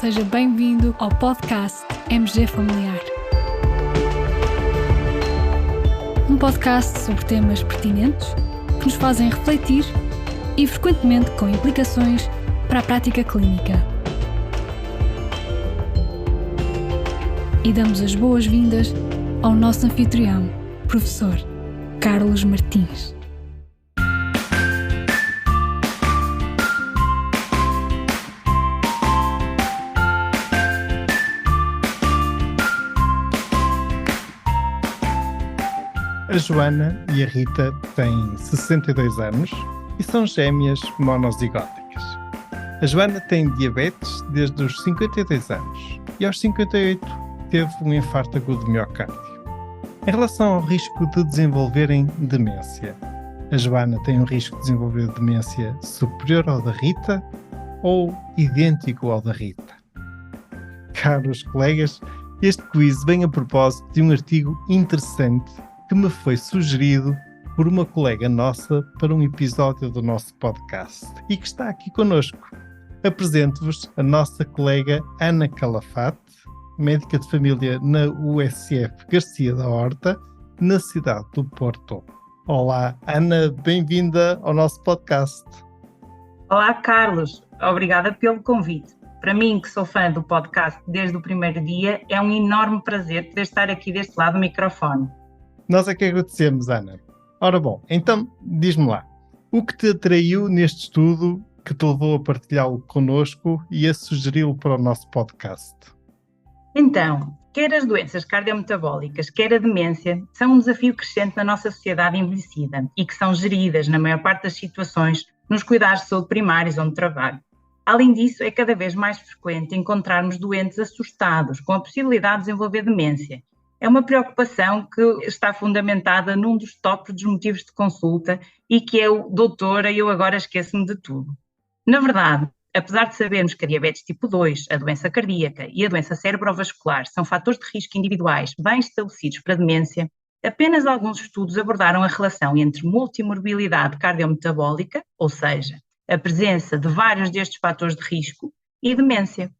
seja bem-vindo ao podcast MG Familiar. Um podcast sobre temas pertinentes que nos fazem refletir e frequentemente com implicações para a prática clínica. E damos as boas-vindas ao nosso anfitrião, professor Carlos Martins. A Joana e a Rita têm 62 anos e são gêmeas monozigóticas. A Joana tem diabetes desde os 52 anos e aos 58 teve um infarto agudo de miocárdio. Em relação ao risco de desenvolverem demência, a Joana tem um risco de desenvolver demência superior ao da Rita ou idêntico ao da Rita? Caros colegas, este quiz vem a propósito de um artigo interessante que me foi sugerido por uma colega nossa para um episódio do nosso podcast e que está aqui connosco. Apresento-vos a nossa colega Ana Calafate, médica de família na USF Garcia da Horta, na cidade do Porto. Olá, Ana, bem-vinda ao nosso podcast. Olá, Carlos. Obrigada pelo convite. Para mim, que sou fã do podcast desde o primeiro dia, é um enorme prazer poder estar aqui deste lado do microfone. Nós é que agradecemos, Ana. Ora bom, então diz-me lá, o que te atraiu neste estudo que te levou a partilhá-lo connosco e a sugeri-lo para o nosso podcast? Então, quer as doenças cardiometabólicas, quer a demência, são um desafio crescente na nossa sociedade envelhecida e que são geridas, na maior parte das situações, nos cuidados de saúde primários onde trabalho. Além disso, é cada vez mais frequente encontrarmos doentes assustados com a possibilidade de desenvolver demência. É uma preocupação que está fundamentada num dos tópicos dos motivos de consulta e que é o doutora, eu agora esqueço-me de tudo. Na verdade, apesar de sabermos que a diabetes tipo 2, a doença cardíaca e a doença cerebrovascular são fatores de risco individuais bem estabelecidos para a demência, apenas alguns estudos abordaram a relação entre multimorbilidade cardiometabólica, ou seja, a presença de vários destes fatores de risco, e demência.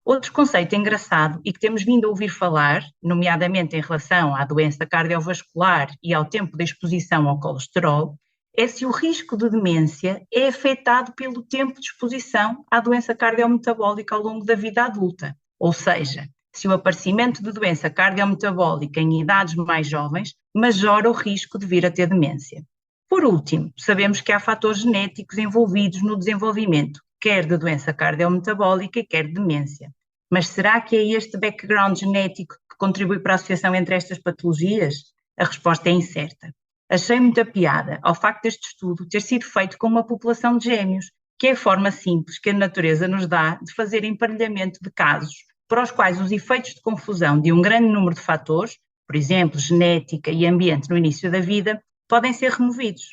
Outro conceito engraçado e que temos vindo a ouvir falar, nomeadamente em relação à doença cardiovascular e ao tempo de exposição ao colesterol, é se o risco de demência é afetado pelo tempo de exposição à doença cardiometabólica ao longo da vida adulta. Ou seja, se o aparecimento de doença cardiometabólica em idades mais jovens majora o risco de vir a ter demência. Por último, sabemos que há fatores genéticos envolvidos no desenvolvimento, quer de doença cardiometabólica, quer de demência. Mas será que é este background genético que contribui para a associação entre estas patologias? A resposta é incerta. Achei muita piada ao facto deste estudo ter sido feito com uma população de gêmeos, que é a forma simples que a natureza nos dá de fazer emparelhamento de casos, para os quais os efeitos de confusão de um grande número de fatores, por exemplo, genética e ambiente no início da vida, podem ser removidos.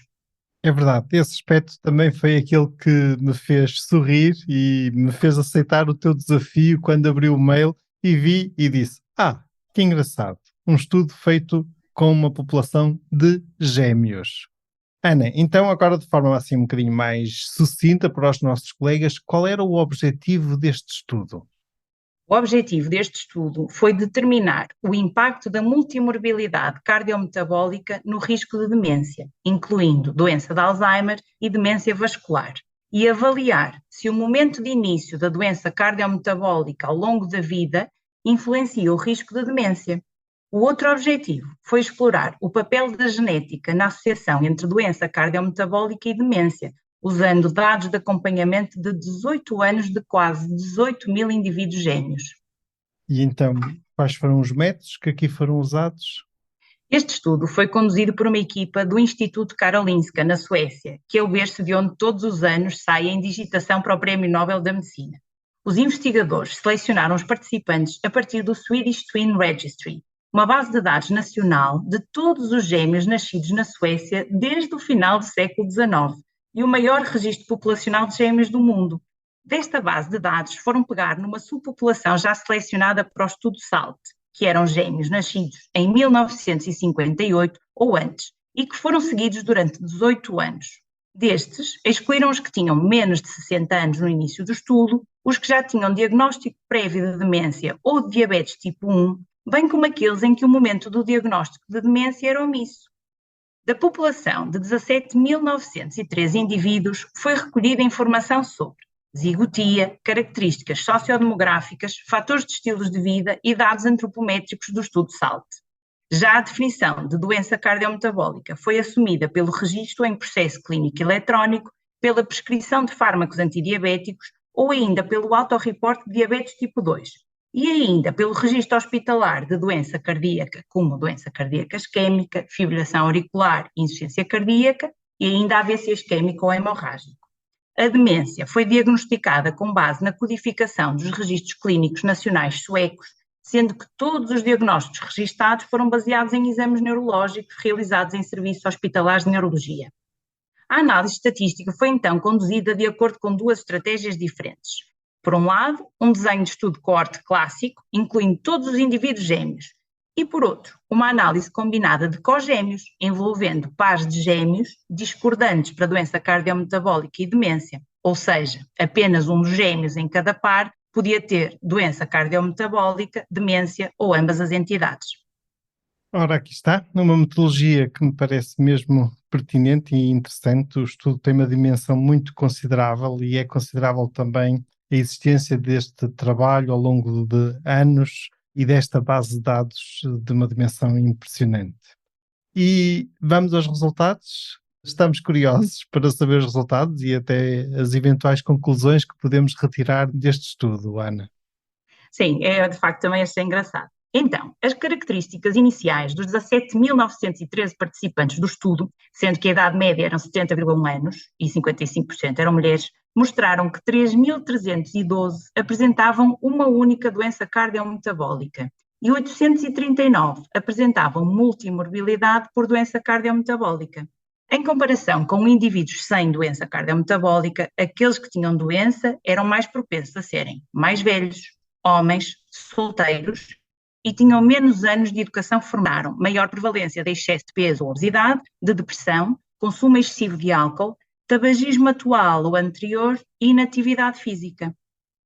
É verdade, esse aspecto também foi aquele que me fez sorrir e me fez aceitar o teu desafio quando abri o mail e vi e disse, que engraçado, um estudo feito com uma população de gêmeos. Ana, então agora de forma assim um bocadinho mais sucinta para os nossos colegas, qual era o objetivo deste estudo? O objetivo deste estudo foi determinar o impacto da multimorbilidade cardiometabólica no risco de demência, incluindo doença de Alzheimer e demência vascular, e avaliar se o momento de início da doença cardiometabólica ao longo da vida influencia o risco de demência. O outro objetivo foi explorar o papel da genética na associação entre doença cardiometabólica e demência, usando dados de acompanhamento de 18 anos de quase 18 mil indivíduos gêmeos. E então, quais foram os métodos que aqui foram usados? Este estudo foi conduzido por uma equipa do Instituto Karolinska, na Suécia, que é o berço de onde todos os anos sai a indigitação para o Prémio Nobel da Medicina. Os investigadores selecionaram os participantes a partir do Swedish Twin Registry, uma base de dados nacional de todos os gêmeos nascidos na Suécia desde o final do século XIX, e o maior registro populacional de gêmeos do mundo. Desta base de dados foram pegar numa subpopulação já selecionada para o estudo SALT, que eram gêmeos nascidos em 1958 ou antes, e que foram seguidos durante 18 anos. Destes, excluíram os que tinham menos de 60 anos no início do estudo, os que já tinham diagnóstico prévio de demência ou de diabetes tipo 1, bem como aqueles em que o momento do diagnóstico de demência era omisso. Da população de 17.903 indivíduos foi recolhida informação sobre zigotia, características sociodemográficas, fatores de estilos de vida e dados antropométricos do estudo SALT. Já a definição de doença cardiometabólica foi assumida pelo registro em processo clínico eletrónico, pela prescrição de fármacos antidiabéticos ou ainda pelo autorreporte de diabetes tipo 2, e ainda pelo registro hospitalar de doença cardíaca, como doença cardíaca isquémica, fibrilação auricular, insuficiência cardíaca e ainda AVC isquémico ou hemorrágico. A demência foi diagnosticada com base na codificação dos registros clínicos nacionais suecos, sendo que todos os diagnósticos registados foram baseados em exames neurológicos realizados em serviços hospitalares de neurologia. A análise estatística foi então conduzida de acordo com duas estratégias diferentes. Por um lado, um desenho de estudo coorte clássico, incluindo todos os indivíduos gêmeos, e por outro, uma análise combinada de cogêmeos, envolvendo pares de gêmeos discordantes para doença cardiometabólica e demência, ou seja, apenas um dos gêmeos em cada par podia ter doença cardiometabólica, demência ou ambas as entidades. Ora, aqui está, numa metodologia que me parece mesmo pertinente e interessante. O estudo tem uma dimensão muito considerável e é considerável também a existência deste trabalho ao longo de anos e desta base de dados de uma dimensão impressionante. E vamos aos resultados. Estamos curiosos para saber os resultados e até as eventuais conclusões que podemos retirar deste estudo, Ana. Sim, de facto também achei engraçado. Então, as características iniciais dos 17.913 participantes do estudo, sendo que a idade média eram 70,1 anos e 55% eram mulheres, mostraram que 3.312 apresentavam uma única doença cardiometabólica e 839 apresentavam multimorbilidade por doença cardiometabólica. Em comparação com indivíduos sem doença cardiometabólica, aqueles que tinham doença eram mais propensos a serem mais velhos, homens, solteiros e tinham menos anos de educação formaram, maior prevalência de excesso de peso ou obesidade, de depressão, consumo excessivo de álcool, tabagismo atual ou anterior e inatividade física.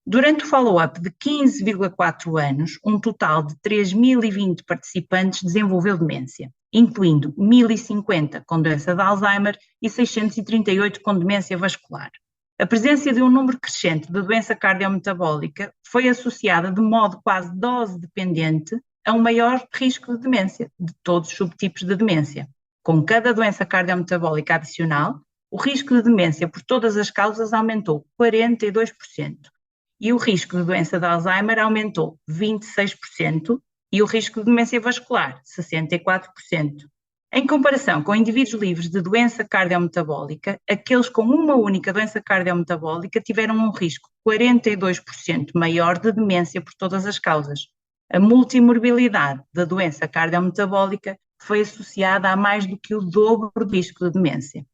Durante o follow-up de 15,4 anos, um total de 3.020 participantes desenvolveu demência, incluindo 1.050 com doença de Alzheimer e 638 com demência vascular. A presença de um número crescente de doença cardiometabólica foi associada de modo quase dose-dependente a um maior risco de demência, de todos os subtipos de demência. Com cada doença cardiometabólica adicional, o risco de demência por todas as causas aumentou 42% e o risco de doença de Alzheimer aumentou 26% e o risco de demência vascular 64%. Em comparação com indivíduos livres de doença cardiometabólica, aqueles com uma única doença cardiometabólica tiveram um risco 42% maior de demência por todas as causas. A multimorbilidade da doença cardiometabólica foi associada a mais do que o dobro do risco de demência.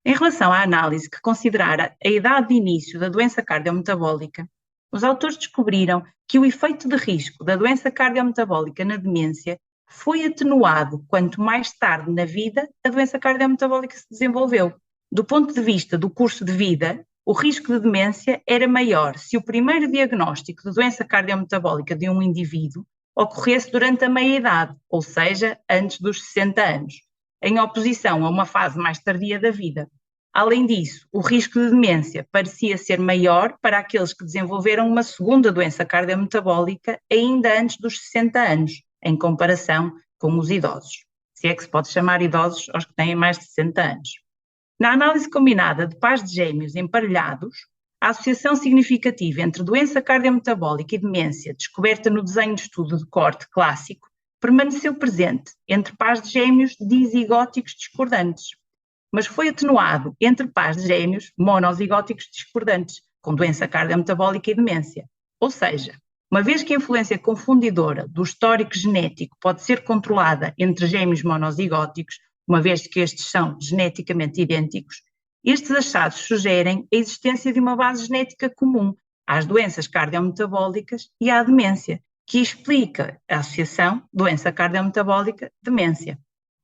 Em relação à análise que considerara a idade de início da doença cardiometabólica, os autores descobriram que o efeito de risco da doença cardiometabólica na demência foi atenuado quanto mais tarde na vida a doença cardiometabólica se desenvolveu. Do ponto de vista do curso de vida, o risco de demência era maior se o primeiro diagnóstico de doença cardiometabólica de um indivíduo ocorresse durante a meia-idade, ou seja, antes dos 60 anos, em oposição a uma fase mais tardia da vida. Além disso, o risco de demência parecia ser maior para aqueles que desenvolveram uma segunda doença cardiometabólica ainda antes dos 60 anos, em comparação com os idosos, se é que se pode chamar idosos aos que têm mais de 60 anos. Na análise combinada de pares de gêmeos emparelhados, a associação significativa entre doença cardiometabólica e demência, descoberta no desenho de estudo de coorte clássico, permaneceu presente entre pares de gêmeos dizigóticos discordantes, mas foi atenuado entre pares de gêmeos monozigóticos discordantes, com doença cardiometabólica e demência. Ou seja, uma vez que a influência confundidora do histórico genético pode ser controlada entre gêmeos monozigóticos, uma vez que estes são geneticamente idênticos, estes achados sugerem a existência de uma base genética comum às doenças cardiometabólicas e à demência, que explica a associação doença cardiometabólica-demência.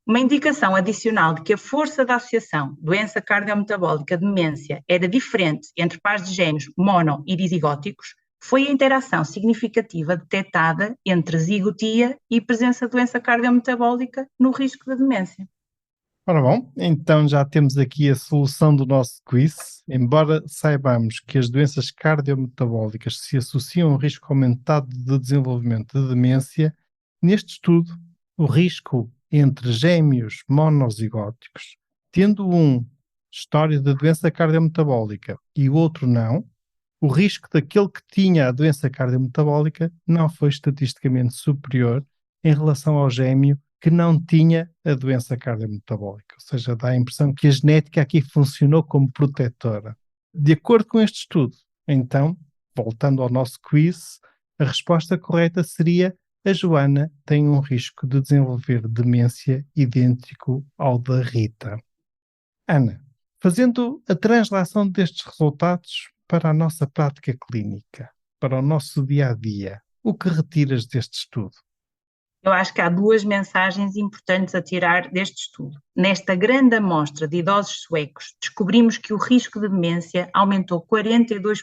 Uma indicação adicional de que a força da associação doença cardiometabólica-demência era diferente entre pares de gêmeos mono e dizigóticos foi a interação significativa detectada entre zigotia e presença de doença cardiometabólica no risco da demência. Ora bom, então já temos aqui a solução do nosso quiz. Embora saibamos que as doenças cardiometabólicas se associam a um risco aumentado de desenvolvimento de demência, neste estudo, o risco entre gêmeos monozigóticos, tendo um história de doença cardiometabólica e o outro não, o risco daquele que tinha a doença cardiometabólica não foi estatisticamente superior em relação ao gêmeo que não tinha a doença cardiometabólica. Ou seja, dá a impressão que a genética aqui funcionou como protetora. De acordo com este estudo, então, voltando ao nosso quiz, a resposta correta seria: a Joana tem um risco de desenvolver demência idêntico ao da Rita. Ana, fazendo a translação destes resultados para a nossa prática clínica, para o nosso dia-a-dia, o que retiras deste estudo? Eu acho que há duas mensagens importantes a tirar deste estudo. Nesta grande amostra de idosos suecos, descobrimos que o risco de demência aumentou 42%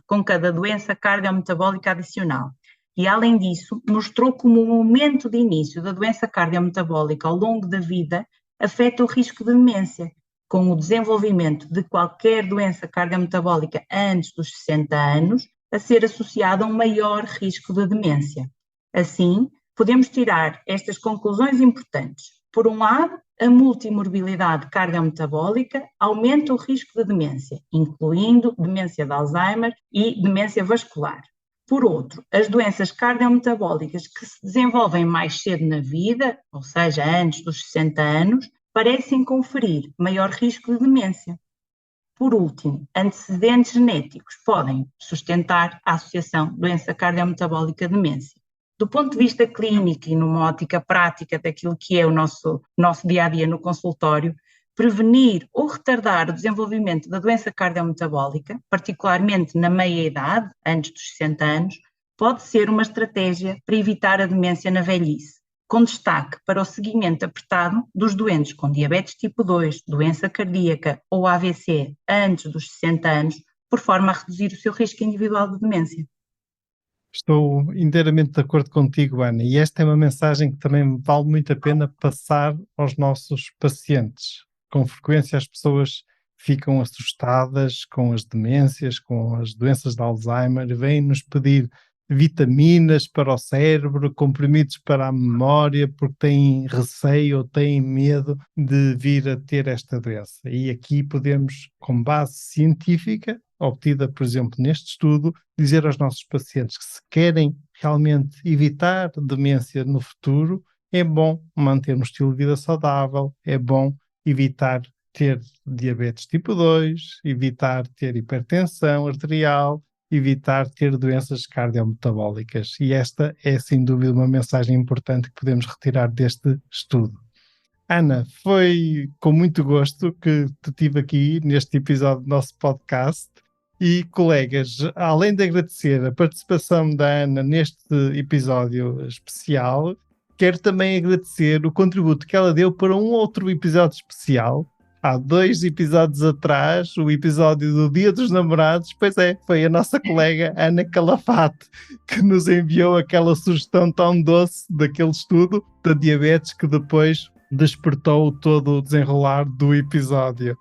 com cada doença cardiometabólica adicional. E, além disso, mostrou como o momento de início da doença cardiometabólica ao longo da vida afeta o risco de demência, com o desenvolvimento de qualquer doença cardiometabólica antes dos 60 anos a ser associado a um maior risco de demência. Assim, podemos tirar estas conclusões importantes. Por um lado, a multimorbilidade cardiometabólica aumenta o risco de demência, incluindo demência de Alzheimer e demência vascular. Por outro, as doenças cardiometabólicas que se desenvolvem mais cedo na vida, ou seja, antes dos 60 anos, parecem conferir maior risco de demência. Por último, antecedentes genéticos podem sustentar a associação doença cardiometabólica-demência. Do ponto de vista clínico e numa ótica prática daquilo que é o nosso dia-a-dia no consultório, prevenir ou retardar o desenvolvimento da doença cardiometabólica, particularmente na meia-idade, antes dos 60 anos, pode ser uma estratégia para evitar a demência na velhice, com destaque para o seguimento apertado dos doentes com diabetes tipo 2, doença cardíaca ou AVC antes dos 60 anos, por forma a reduzir o seu risco individual de demência. Estou inteiramente de acordo contigo, Ana, e esta é uma mensagem que também vale muito a pena passar aos nossos pacientes. Com frequência as pessoas ficam assustadas com as demências, com as doenças de Alzheimer, vêm-nos pedir vitaminas para o cérebro, comprimidos para a memória, porque têm receio ou têm medo de vir a ter esta doença. E aqui podemos, com base científica, obtida, por exemplo, neste estudo, dizer aos nossos pacientes que se querem realmente evitar demência no futuro, é bom manter um estilo de vida saudável, é bom evitar ter diabetes tipo 2, evitar ter hipertensão arterial, evitar ter doenças cardiometabólicas. E esta é, sem dúvida, uma mensagem importante que podemos retirar deste estudo. Ana, foi com muito gosto que te tive aqui neste episódio do nosso podcast. E, colegas, além de agradecer a participação da Ana neste episódio especial, quero também agradecer o contributo que ela deu para um outro episódio especial. Há 2 episódios atrás, o episódio do Dia dos Namorados, pois é, foi a nossa colega Ana Calafate que nos enviou aquela sugestão tão doce daquele estudo da diabetes que depois despertou todo o desenrolar do episódio.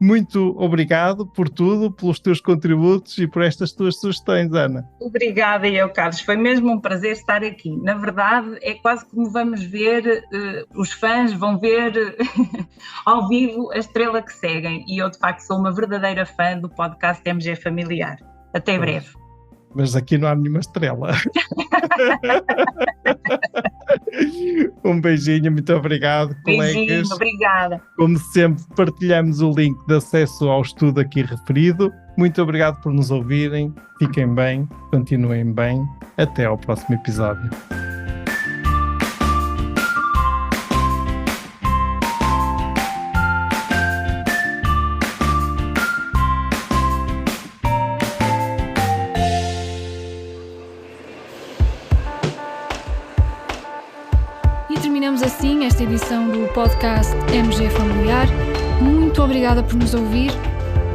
Muito obrigado por tudo, pelos teus contributos e por estas tuas sugestões, Ana. Obrigada eu, Carlos. Foi mesmo um prazer estar aqui. Na verdade, é quase como vamos ver, os fãs vão ver ao vivo a estrela que seguem. E eu, de facto, sou uma verdadeira fã do podcast MG Familiar. Até breve. Mas aqui não há nenhuma estrela. Um beijinho, muito obrigado, colegas. Obrigada. Como sempre, partilhamos o link de acesso ao estudo aqui referido. Muito obrigado por nos ouvirem. Fiquem bem, continuem bem. Até ao próximo episódio. Terminamos assim esta edição do podcast MG Familiar. Muito obrigada por nos ouvir.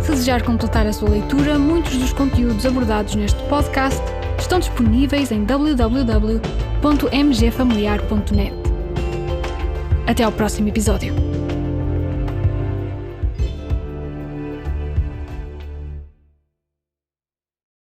Se desejar completar a sua leitura, muitos dos conteúdos abordados neste podcast estão disponíveis em www.mgfamiliar.net. Até ao próximo episódio.